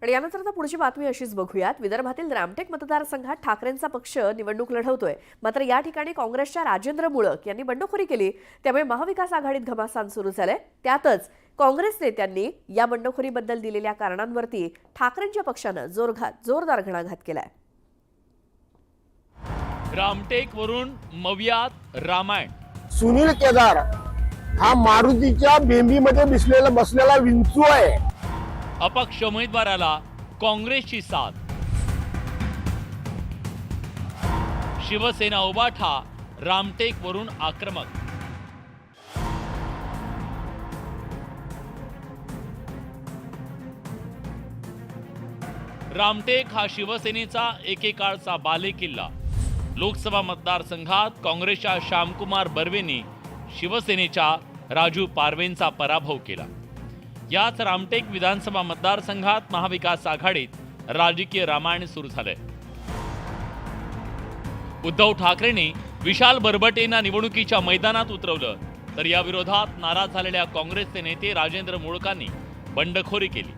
आणि यानंतर आता पुढची बातमी अशीच बघूयात। विदर्भातील रामटेक मतदारसंघात ठाकरेंचा पक्ष निवडणूक लढवतोय, मात्र या ठिकाणी काँग्रेसच्या राजेंद्र मुळक यांनी बंडखोरी केली, त्यामुळे महाविकास आघाडीत घमासान सुरू झाले। त्यातच काँग्रेस नेत्यांनी या बंडखोरीबद्दल दिलेल्या कारणांवरती ठाकरेंच्या पक्षाने जोरदार घणाघात केलाय। रामटेक वरून मवियात रामायण। सुनील केदार हा मारुतीच्या बेंबीमध्ये बसलेला विंचू आहे। अपक्ष उमेदवाराला काँग्रेसची साथ। शिवसेना उबाठा रामटेक वरून आक्रमक। रामटेक हा शिवसेनेचा एकेकाळचा बालेकिल्ला। लोकसभा मतदारसंघात काँग्रेसच्या श्यामकुमार बर्वेंनी शिवसेनेच्या राजू पारवेंचा पराभव केला। याच रामटेक विधानसभा मतदारसंघात महाविकास आघाडीत राजकीय रामायण सुरू झालंय। उद्धव ठाकरेंनी विशाल बरबटेंना निवडणुकीच्या मैदानात उतरवलं, तर या विरोधात नाराज झालेल्या काँग्रेसचे नेते राजेंद्र मुळकांनी बंडखोरी केली।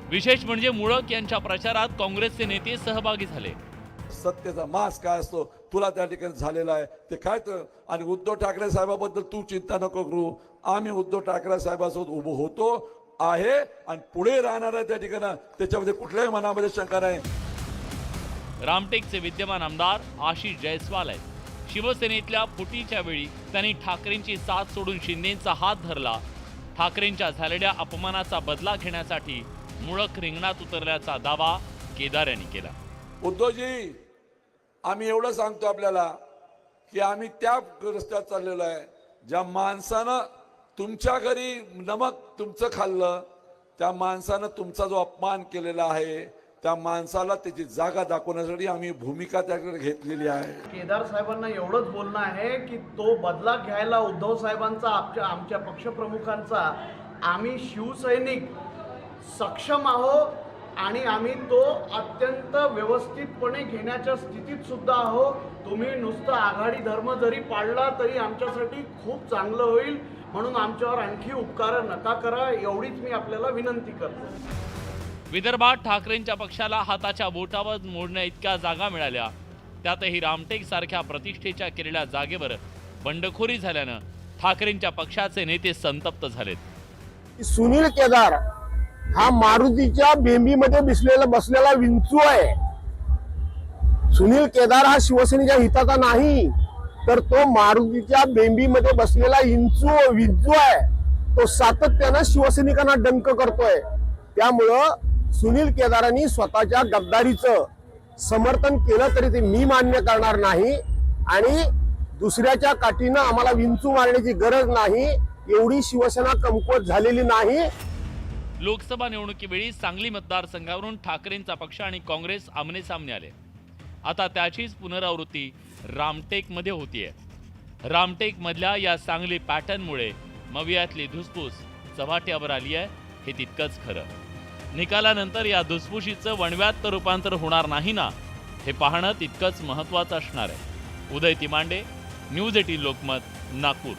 विशेष म्हणजे मुळक यांच्या प्रचारात काँग्रेसचे नेते सहभागी झाले। सत्तेचा मास काय असतो तुला त्या ठिकाणी झालेला आहे ते काय तर, आणि उद्धव ठाकरे साहेबाबद्दल तू चिंता नको करू, आम्ही उद्धव ठाकरे साहेबासोबत उभं होतो आहे आणि पुढे राहणार आहे त्या ठिकाणी, त्याच्यामध्ये कुठल्याही मनामध्ये शंका नाही। रामटेकचे विद्यमान आमदार आशिष जयस्वाल आहेत। शिवसेनेतल्या फुटीच्या वेळी त्यांनी ठाकरेंची साथ सोडून शिंदेंचा हात धरला। ठाकरेंच्या झालेल्या अपमानाचा बदला घेण्यासाठी मुळक रिंगणात उतरल्याचा दावा केदार यांनी केला। उद्धवजी, आम्ही एवढं सांगतो आपल्याला की आम्ही त्या रस्त्यावर चाललेलो आहे ज्या माणसानं तुमच्या घरी नमक तुमचं खाल्लं, त्या माणसानं तुमचा जो अपमान केलेला आहे त्या माणसाला त्याची जागा दाखवण्यासाठी आम्ही भूमिका त्याकडे घेतलेली आहे। केदार साहेबांना एवढंच बोलणं आहे की तो बदला घ्यायला उद्धव साहेबांचा आमच्या पक्षप्रमुखांचा आम्ही शिवसैनिक सक्षम आहोत आणि आम्ही तो अत्यंत व्यवस्थितपणे घेण्याच्या स्थितीत सुद्धा आहोत। तुम्ही नुसतं आघाडी धर्म जरी पाळला तरी आमच्यासाठी खूप चांगलं होईल, म्हणून आमच्यावर आणखी उपकार नका करा, एवढीच मी आपल्याला विनंती करतो। विदर्भात ठाकरेंच्या पक्षाला हाताच्या बोटावर मोडण्या इतक्या जागा मिळाल्या, त्यातही रामटेक सारख्या प्रतिष्ठेच्या केलेल्या जागेवर बंडखोरी झाल्यानं ठाकरेंच्या पक्षाचे नेते संतप्त झालेत। सुनील केदार हा मारुतीच्या बेंबीमध्ये बसलेला विंचू आहे। सुनील केदार हा शिवसेनेच्या हिताचा नाही, तर तो मारुतीच्या बेंबीमध्ये बसलेला विंचू आहे। तो सातत्यानं शिवसैनिकांना डंक करतोय। त्यामुळं सुनील केदारांनी स्वतःच्या गद्दारीचं समर्थन केलं तरी ते मी मान्य करणार नाही, आणि दुसऱ्याच्या काठीनं आम्हाला विंचू मारण्याची गरज नाही, एवढी शिवसेना कमकुवत झालेली नाही। लोकसभा निवडणुकीवेळी सांगली मतदारसंघावरून ठाकरेंचा पक्ष आणि काँग्रेस आमने सामने आले। आता त्याचीच पुनरावृत्ती रामटेकमध्ये होतीये। रामटेक मधल्या या सांगली पॅटर्नमुळे मवियातली धुसफूस चव्हाट्यावर आली आहे, हे तितकंच खरं। निकालानंतर या धुसफुशीचं वणव्यात रूपांतर होणार नाही ना, हे पाहणं तितकंच महत्त्वाचं असणार आहे। उदय तिमांडे, न्यूज 18 लोकमत, नागपूर।